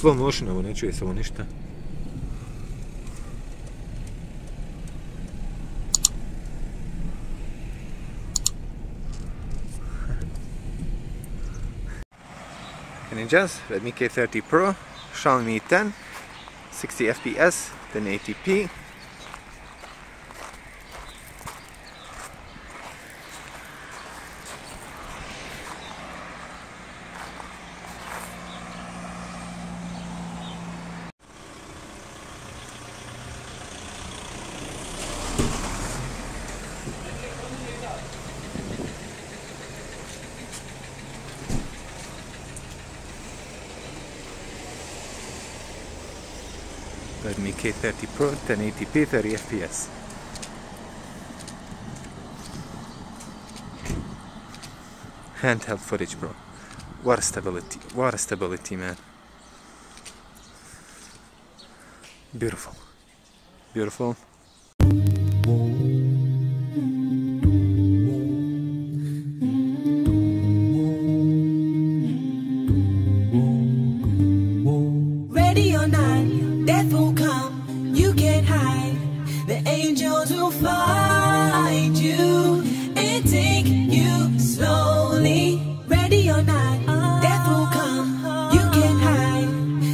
slow motion, ovo ne čuje samo ništa. Ninjas, Redmi K30 Pro, Xiaomi 10, 60 FPS, 1080p. Redmi K30 Pro, 1080p, 30 FPS. Handheld footage, bro. What a stability, man. Beautiful. Beautiful. Ready or not, death will come, you can't hide. The angels will find you and take you slowly. Ready or not, death will come, you can't hide.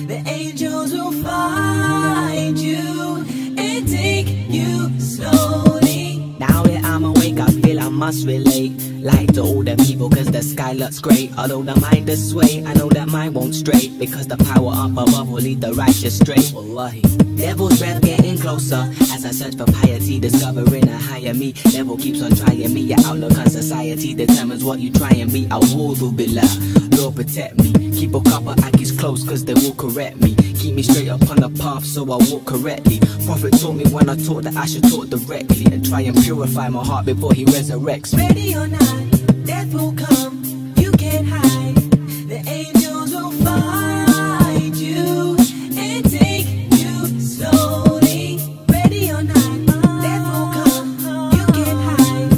The angels will find you and take you slowly. Now that I'm awake, I feel I must relate. Like to all the people, cause the sky looks great. Although the mind does sway, I know that mine won't stray. Because the power up above will lead the righteous straight. Wallahi. Devil's breath getting closer as I search for piety, discovering a higher me. Devil keeps on trying me. Your outlook on society determines what you try and be. A'udhu billah, Lord protect me. Keep a couple akis close cause they will correct me. Keep me straight up on the path so I walk correctly. Prophet taught me when I taught that I should talk directly and try and purify my heart before he resurrects me. Ready or not, death will come, you can't hide. The angels will find you and take you slowly. Ready or not, death will come, you can't hide.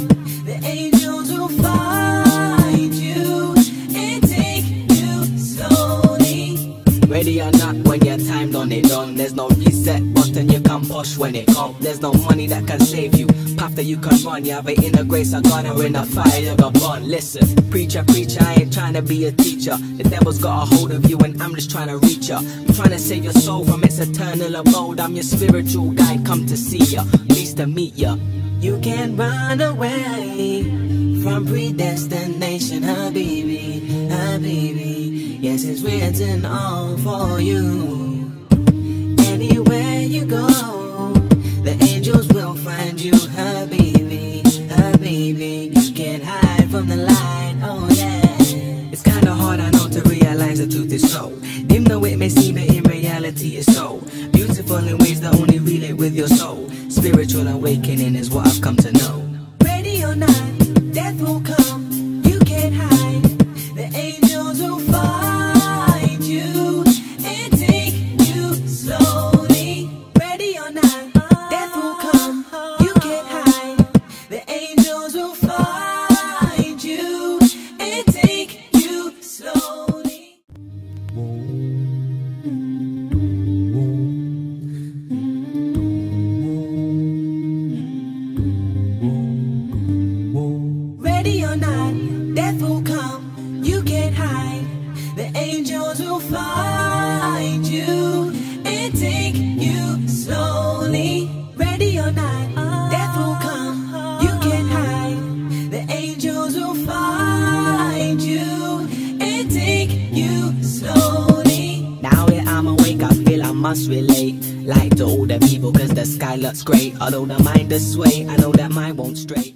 The angels will find you and take you slowly. Ready or not, when you're timed on it done. There's no reset button you can push when it comes. There's no money that can save you. Path that you can run, you have it in the grace of God or in the fire you got burn. Listen, preacher, I ain't trying to be a teacher. The devil's got a hold of you and I'm just trying to reach ya. I'm trying to save your soul from its eternal abode. I'm your spiritual guide, come to see ya, pleased to meet ya. You can't run away from predestination, Habibi, Habibi. Yes, it's written all for you. Anywhere you go, the angels will find you, Habibi, Habibi. You can't hide from the light, oh yeah. It's kinda hard, I know, to realize the truth is so. Even though it may seem, but in reality it's so beautiful in ways that only relate with your soul. Spiritual awakening is what I've come to know. Ready or not, death will come, you can't hide. The angels will find you and take you slowly. Ready or not, death will come, you can't hide. The angels will find you and take you slowly. Ready or not, death will come, you can't hide. The angels will find you and take you slowly. Ready or not, death will come, you can't hide. The angels will find you and take you slowly. Now that I'm awake, I feel I must relate. Like to all the people, cause the sky looks great. Although the mind does sway, I know that mine won't stray.